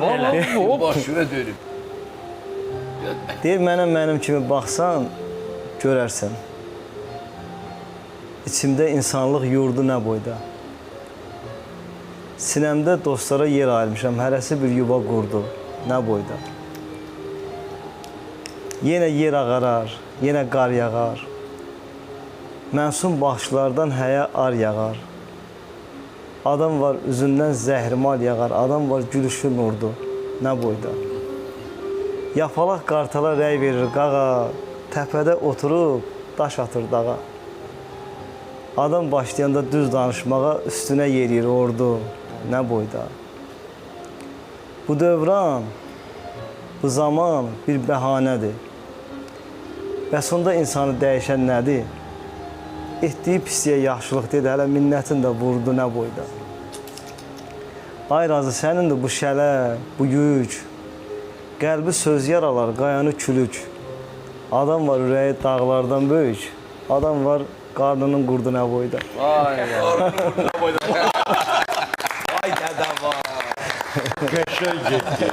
Vallahi başına dönüb. Deyir, mənim kimi baxsan, görərsən. İçimdə insanlıq yurdu nə boyda. Sinəmdə dostlara yer ayırmışam, hərəsi bir yuva qurdu, nə boyda. Yenə yer ağarar, yenə qar yağar. Məsum baxışlardan həya ar yağar. Adam var üzündən zəhrimal yağar, adam var gülüşü nurdu, nə boyda. Yapalaq qartala rəy verir qağa, təpədə oturub daş atır dağa. Adam başlayanda düz danışmağa üstünə yeriyir ordu, nə boyda. Bu dövran, bu zaman bir bəhanədir. Bəs onda insanı dəyişən nədir? Etdiyi pisliyə yaxşılıq dedi, hələ minnətin də vurdu, nə boyda. Ay razı, sənin də bu şələ, bu yük, qəlbi söz yaralar, qayanı külük. Adam var ürəyi dağlardan böyük, adam var qarnının qurdu nə boyda. Vay ya. Vay dədə var. Qəşəng getdi.